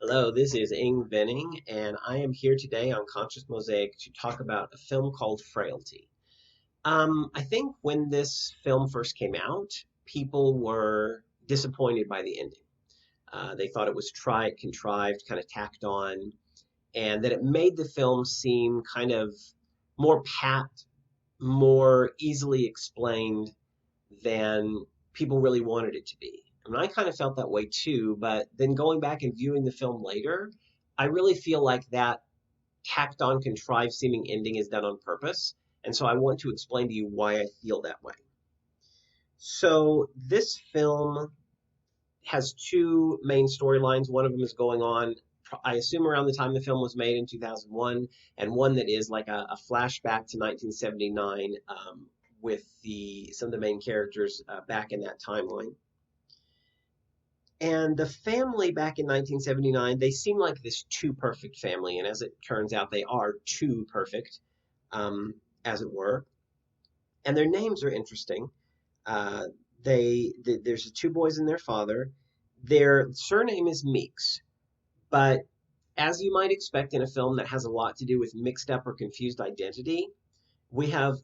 Hello, this is Ing Venning, and I am here today on Conscious Mosaic to talk about a film called Frailty. I think when this film first came out, people were disappointed by the ending. They thought it was contrived, kind of tacked on, and that it made the film seem kind of more pat, more easily explained than people really wanted it to be. And I kind of felt that way too, but then going back and viewing the film later, I really feel like that tacked on, contrived seeming ending is done on purpose. And so I want to explain to you why I feel that way. So this film has two main storylines. One of them is going on, I assume, around the time the film was made in 2001, and one that is like a flashback to 1979 with some of the main characters back in that timeline. And the family back in 1979, they seem like this too perfect family. And as it turns out, they are too perfect, as it were. And their names are interesting. Uh, there's the two boys and their father. Their surname is Meeks, but as you might expect in a film that has a lot to do with mixed up or confused identity, we have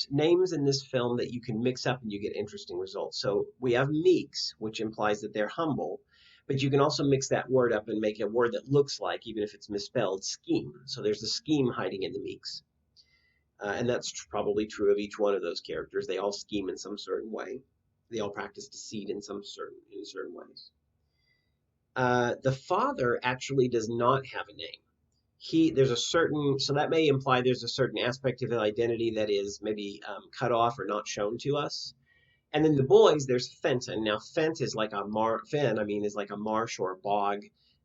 names in this film that you can mix up and you get interesting results. So we have Meeks, which implies that they're humble, but you can also mix that word up and make a word that looks like, even if it's misspelled, scheme. So there's a scheme hiding in the Meeks. And that's probably true of each one of those characters. They all scheme in some certain way. They all practice deceit in certain ways. The father actually does not have a name. So that may imply there's a certain aspect of his identity that is maybe cut off or not shown to us. And then the boys, there's Fenton. Now, Fent is like is like a marsh or a bog.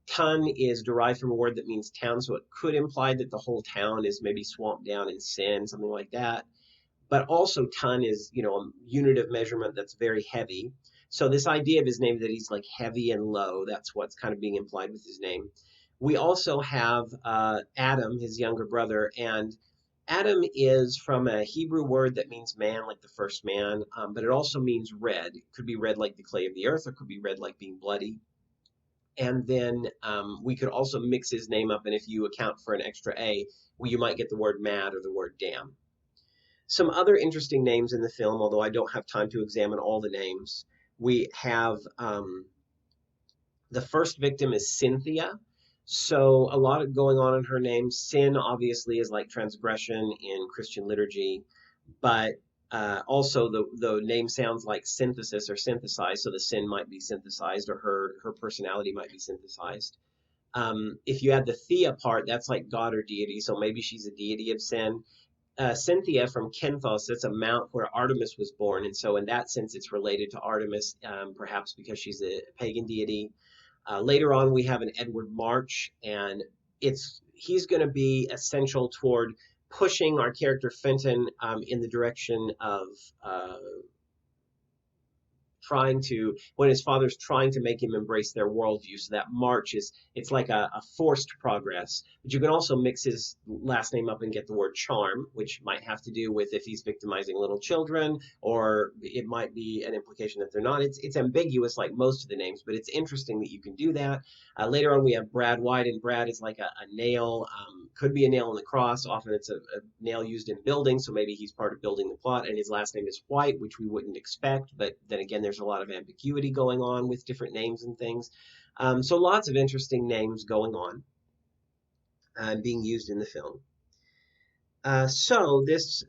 Tun is derived from a word that means town, so it could imply that the whole town is maybe swamped down in sin, something like that. But also ton is, a unit of measurement that's very heavy. So this idea of his name that he's like heavy and low, that's what's kind of being implied with his name. We also have Adam, his younger brother, and Adam is from a Hebrew word that means man, like the first man, but it also means red. It could be red like the clay of the earth, or could be red like being bloody. And then we could also mix his name up, and if you account for an extra A, well, you might get the word mad or the word damn. Some other interesting names in the film, although I don't have time to examine all the names. We have the first victim is Cynthia. So a lot of going on in her name. Sin obviously is like transgression in Christian liturgy, but also the name sounds like synthesis or synthesized, so the sin might be synthesized, or her personality might be synthesized. If you add the Thea part, that's like God or deity, so maybe she's a deity of sin. Cynthia from Kenthos, that's a mount where Artemis was born, and so in that sense it's related to Artemis, perhaps because she's a pagan deity. Later on, we have an Edward March, and he's going to be essential toward pushing our character Fenton in the direction of when his father's trying to make him embrace their worldview. So that march it's like a forced progress. But you can also mix his last name up and get the word charm, which might have to do with if he's victimizing little children, or it might be an implication that they're not. It's ambiguous like most of the names, but it's interesting that you can do that. Later on, we have Brad White, and Brad is like a nail, could be a nail in the cross. Often it's a nail used in building, so maybe he's part of building the plot, and his last name is White, which we wouldn't expect, but then again, there's a lot of ambiguity going on with different names and things. So lots of interesting names going on being used in the film. So this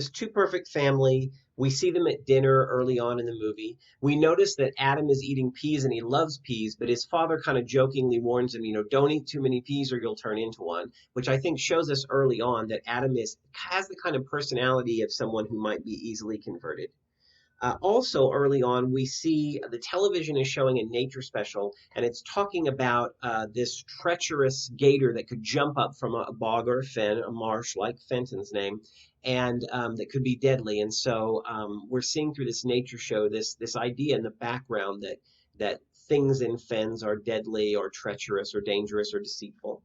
Too Perfect family, we see them at dinner early on in the movie. We notice that Adam is eating peas and he loves peas, but his father kind of jokingly warns him, don't eat too many peas or you'll turn into one, which I think shows us early on that Adam has the kind of personality of someone who might be easily converted. Also, early on, we see the television is showing a nature special, and it's talking about this treacherous gator that could jump up from a bog or a fen, a marsh like Fenton's name, and that could be deadly. And so we're seeing through this nature show this idea in the background that things in fens are deadly or treacherous or dangerous or deceitful.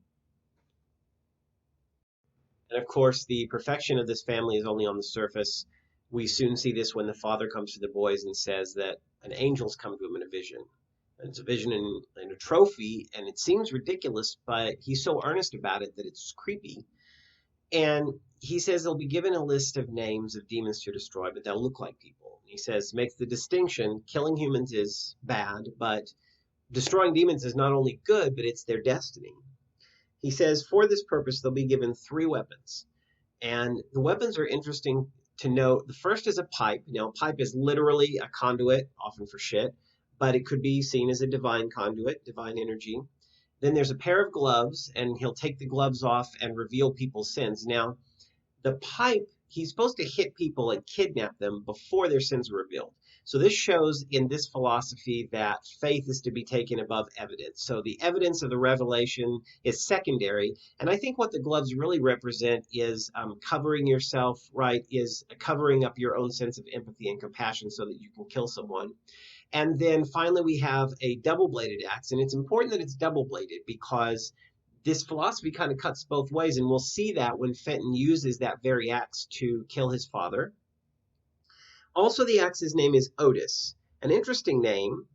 And of course, the perfection of this family is only on the surface. We soon see this when the father comes to the boys and says that an angel's come to him in a vision. It's a vision and a trophy, and it seems ridiculous, but he's so earnest about it that it's creepy. And he says they'll be given a list of names of demons to destroy, but they'll look like people. He says, makes the distinction killing humans is bad, but destroying demons is not only good, but it's their destiny. He says, for this purpose, they'll be given 3 weapons. And the weapons are interesting to note. The first is a pipe. Now, a pipe is literally a conduit, often for shit, but it could be seen as a divine conduit, divine energy. Then there's a pair of gloves, and he'll take the gloves off and reveal people's sins. Now, the pipe, he's supposed to hit people and kidnap them before their sins are revealed. So this shows in this philosophy that faith is to be taken above evidence. So the evidence of the revelation is secondary. And I think what the gloves really represent is covering yourself, right, is covering up your own sense of empathy and compassion so that you can kill someone. And then finally, we have a double-bladed axe. And it's important that it's double-bladed because this philosophy kind of cuts both ways. And we'll see that when Fenton uses that very axe to kill his father. Also, the axe's name is Otis, an interesting name.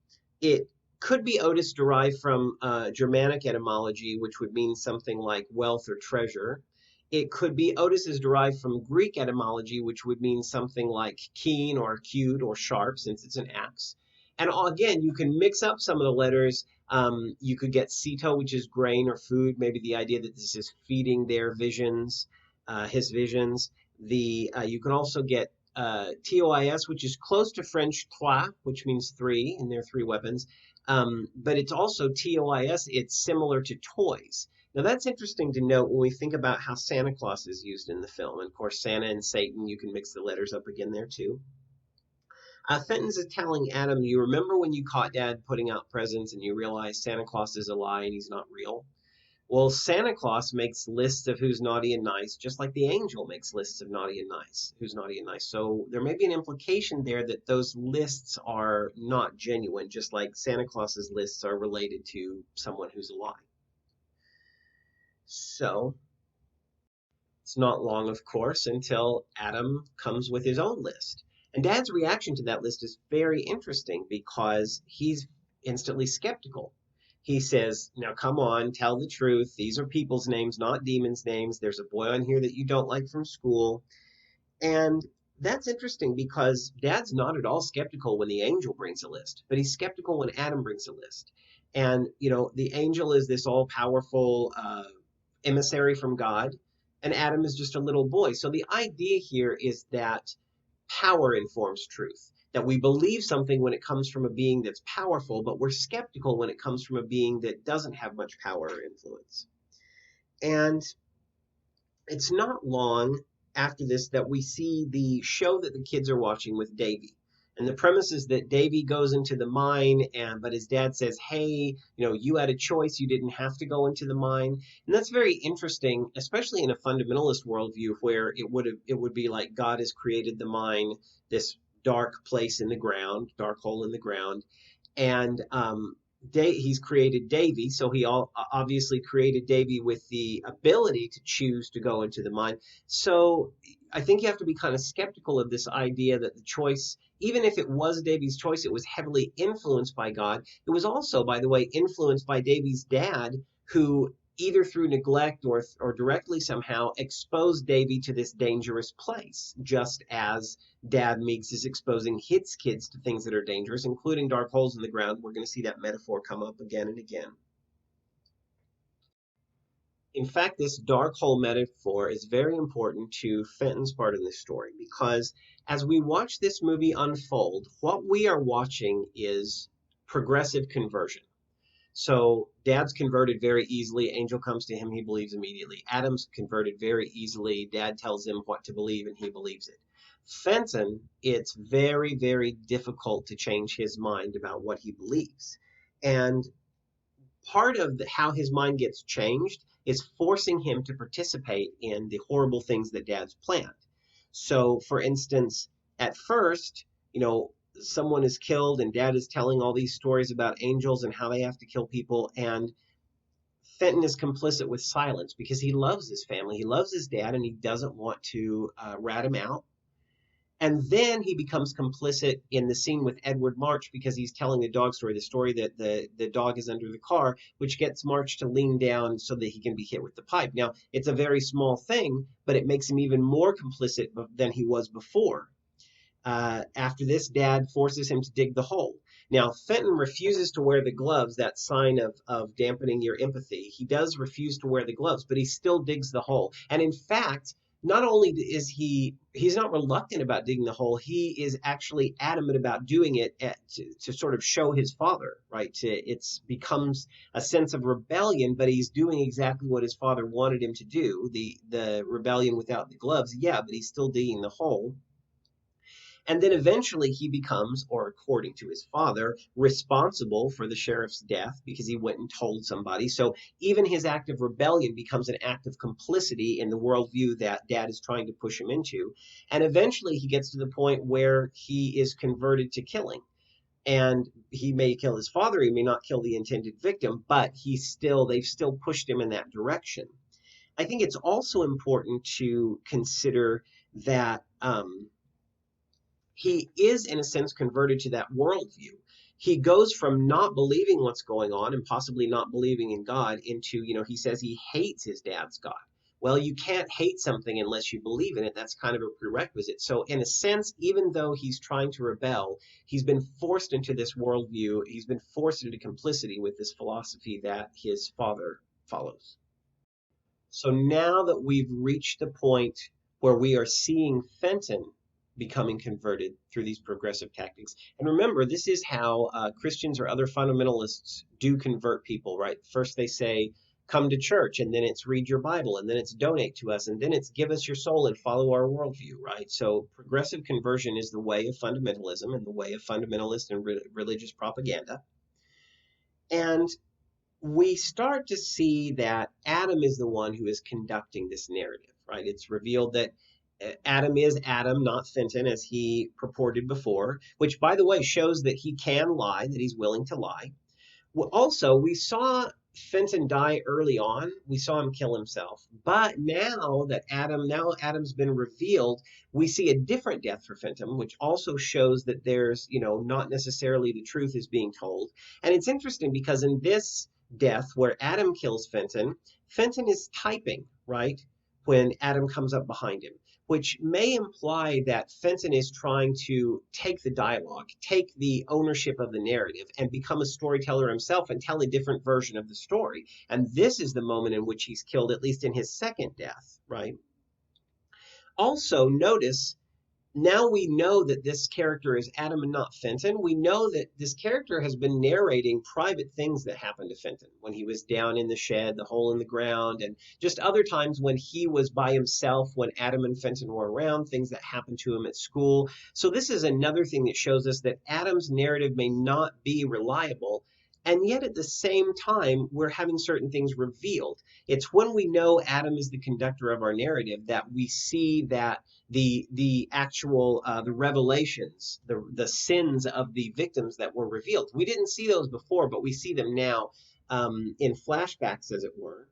It could be Otis derived from Germanic etymology, which would mean something like wealth or treasure. It could be Otis is derived from Greek etymology, which would mean something like keen or acute or sharp, since it's an axe. And again, you can mix up some of the letters. You could get Ceto, which is grain or food, maybe the idea that this is feeding their visions, his visions. You can also get TOIS, which is close to French trois, which means 3, and there are 3 weapons. But it's also TOIS, it's similar to toys. Now that's interesting to note when we think about how Santa Claus is used in the film. And of course, Santa and Satan, you can mix the letters up again there too. Fenton's is telling Adam, you remember when you caught Dad putting out presents and you realized Santa Claus is a lie and he's not real? Well, Santa Claus makes lists of who's naughty and nice, just like the angel makes lists of naughty and nice, who's naughty and nice. So there may be an implication there that those lists are not genuine, just like Santa Claus's lists are related to someone who's a lie. So it's not long, of course, until Adam comes with his own list. And Dad's reaction to that list is very interesting because he's instantly skeptical. He says, now come on, tell the truth. These are people's names, not demons' names. There's a boy on here that you don't like from school. And that's interesting because Dad's not at all skeptical when the angel brings a list, but he's skeptical when Adam brings a list. And, the angel is this all-powerful emissary from God, and Adam is just a little boy. So the idea here is that power informs truth, that we believe something when it comes from a being that's powerful, but we're skeptical when it comes from a being that doesn't have much power or influence. And it's not long after this that we see the show that the kids are watching with Davy. And the premise is that Davy goes into the mine, but his dad says, hey, you had a choice. You didn't have to go into the mine. And that's very interesting, especially in a fundamentalist worldview where it would be like God has created the mine, this dark place in the ground, dark hole in the ground. And he's created Davy, so he obviously created Davy with the ability to choose to go into the mine. So I think you have to be kind of skeptical of this idea that the choice, even if it was Davy's choice, it was heavily influenced by God. It was also, by the way, influenced by Davy's dad, who either through neglect or directly somehow exposed Davy to this dangerous place, just as Dad Meeks is exposing his kids to things that are dangerous, including dark holes in the ground. We're going to see that metaphor come up again and again. In fact, this dark hole metaphor is very important to Fenton's part in this story because as we watch this movie unfold, what we are watching is progressive conversion. So Dad's converted very easily. Angel comes to him, he believes immediately. Adam's converted very easily. Dad tells him what to believe and he believes it. Fenton, it's very, very difficult to change his mind about what he believes. And part of how his mind gets changed is forcing him to participate in the horrible things that Dad's planned. So, for instance, at first, someone is killed and Dad is telling all these stories about angels and how they have to kill people, and Fenton is complicit with silence because he loves his family, he loves his dad, and he doesn't want to rat him out. And then he becomes complicit in the scene with Edward March because he's telling the dog story, the story that the dog is under the car, which gets March to lean down so that he can be hit with the pipe. Now, it's a very small thing, but it makes him even more complicit than he was before. After this, Dad forces him to dig the hole. Now, Fenton refuses to wear the gloves, that sign of dampening your empathy. He does refuse to wear the gloves, but he still digs the hole. And in fact, not only is he's not reluctant about digging the hole, he is actually adamant about doing it to sort of show his father, right? It's becomes a sense of rebellion, but he's doing exactly what his father wanted him to do. The rebellion without the gloves, yeah, but he's still digging the hole. And then eventually he becomes, or according to his father, responsible for the sheriff's death because he went and told somebody. So even his act of rebellion becomes an act of complicity in the worldview that Dad is trying to push him into. And eventually he gets to the point where he is converted to killing. And he may kill his father, he may not kill the intended victim, but they've still pushed him in that direction. I think it's also important to consider that he is, in a sense, converted to that worldview. He goes from not believing what's going on and possibly not believing in God into, he says he hates his dad's God. Well, you can't hate something unless you believe in it. That's kind of a prerequisite. So in a sense, even though he's trying to rebel, he's been forced into this worldview. He's been forced into complicity with this philosophy that his father follows. So now that we've reached the point where we are seeing Fenton becoming converted through these progressive tactics. And remember, this is how Christians or other fundamentalists do convert people, right? First they say, come to church, and then it's read your Bible, and then it's donate to us, and then it's give us your soul and follow our worldview, right? So progressive conversion is the way of fundamentalism and the way of fundamentalist and religious propaganda. And we start to see that Adam is the one who is conducting this narrative, right? It's revealed that Adam is Adam, not Fenton, as he purported before, which, by the way, shows that he can lie, that he's willing to lie. Well, also, we saw Fenton die early on. We saw him kill himself. But now Adam's been revealed, we see a different death for Fenton, which also shows that there's, not necessarily the truth is being told. And it's interesting because in this death where Adam kills Fenton, Fenton is typing, right, when Adam comes up behind him, which may imply that Fenton is trying to take the dialogue, take the ownership of the narrative, and become a storyteller himself and tell a different version of the story. And this is the moment in which he's killed, at least in his second death, right? Also, notice, now we know that this character is Adam and not Fenton. We know that this character has been narrating private things that happened to Fenton when he was down in the shed, the hole in the ground, and just other times when he was by himself, when Adam and Fenton were around, things that happened to him at school. So this is another thing that shows us that Adam's narrative may not be reliable. And yet at the same time, we're having certain things revealed. It's when we know Adam is the conductor of our narrative that we see that the actual the revelations, the sins of the victims that were revealed. We didn't see those before, but we see them now in flashbacks, as it were.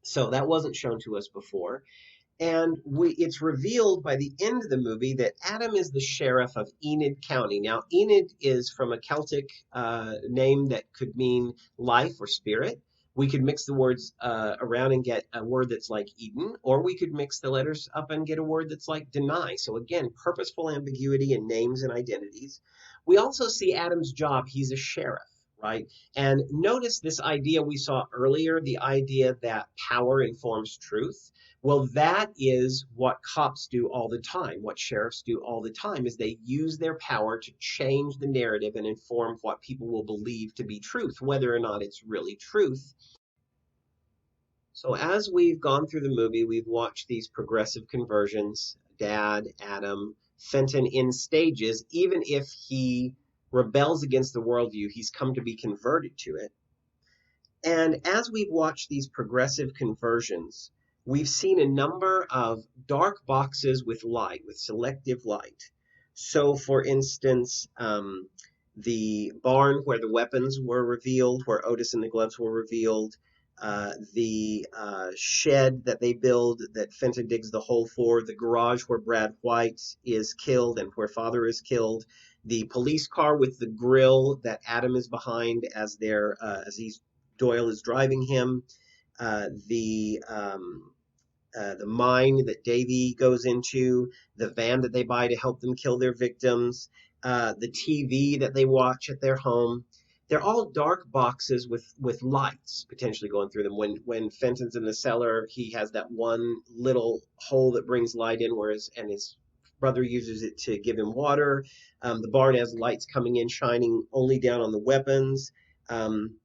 So that wasn't shown to us before. And it's revealed by the end of the movie that Adam is the sheriff of Enid County. Now, Enid is from a Celtic name that could mean life or spirit. We could mix the words around and get a word that's like Eden, or we could mix the letters up and get a word that's like deny. So again, purposeful ambiguity in names and identities. We also see Adam's job. He's a sheriff, right? And notice this idea we saw earlier, the idea that power informs truth. Well, that is what cops do all the time. What sheriffs do all the time is they use their power to change the narrative and inform what people will believe to be truth, whether or not it's really truth. So as we've gone through the movie, we've watched these progressive conversions, Dad, Adam, Fenton in stages. Even if he rebels against the worldview, he's come to be converted to it. And as we've watched these progressive conversions, we've seen a number of dark boxes with light, with selective light. So, for instance, the barn where the weapons were revealed, where Otis and the gloves were revealed, the shed that they build that Fenton digs the hole for, the garage where Brad White is killed and where Father is killed, the police car with the grill that Adam is behind as Doyle is driving him, the mine that Davy goes into, the van that they buy to help them kill their victims, the TV that they watch at their home. They're all dark boxes with lights potentially going through them. When Fenton's in the cellar, he has that one little hole that brings light in, and his brother uses it to give him water. The barn has lights coming in, shining only down on the weapons. Um,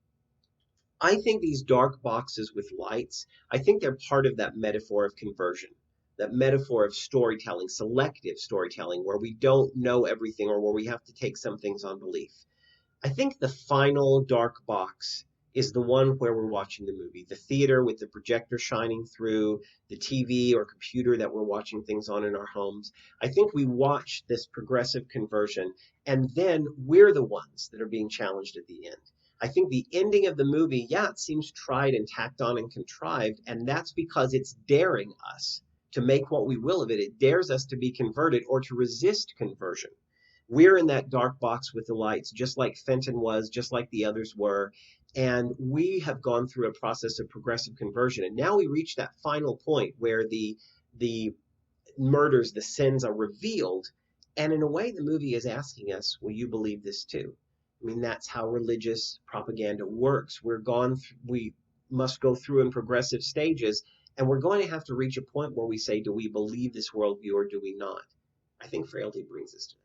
I think these dark boxes with lights, I think they're part of that metaphor of conversion, that metaphor of storytelling, selective storytelling, where we don't know everything or where we have to take some things on belief. I think the final dark box is the one where we're watching the movie, the theater with the projector shining through, the TV or computer that we're watching things on in our homes. I think we watch this progressive conversion, and then we're the ones that are being challenged at the end. I think the ending of the movie, yeah, it seems tried and tacked on and contrived, and that's because it's daring us to make what we will of it. It dares us to be converted or to resist conversion. We're in that dark box with the lights, just like Fenton was, just like the others were. And we have gone through a process of progressive conversion. And now we reach that final point where the murders, the sins are revealed. And in a way, the movie is asking us, will you believe this too? I mean, that's how religious propaganda works. We must go through in progressive stages, and we're going to have to reach a point where we say, do we believe this worldview or do we not? I think Frailty brings us to that.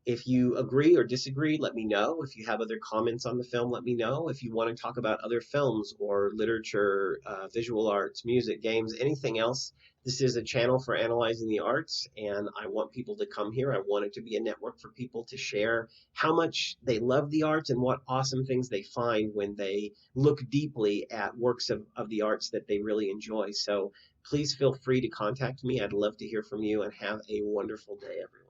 If you agree or disagree, let me know. If you have other comments on the film, let me know. If you want to talk about other films or literature, visual arts, music, games, anything else, this is a channel for analyzing the arts, and I want people to come here. I want it to be a network for people to share how much they love the arts and what awesome things they find when they look deeply at works of the arts that they really enjoy. So please feel free to contact me. I'd love to hear from you, and have a wonderful day, everyone.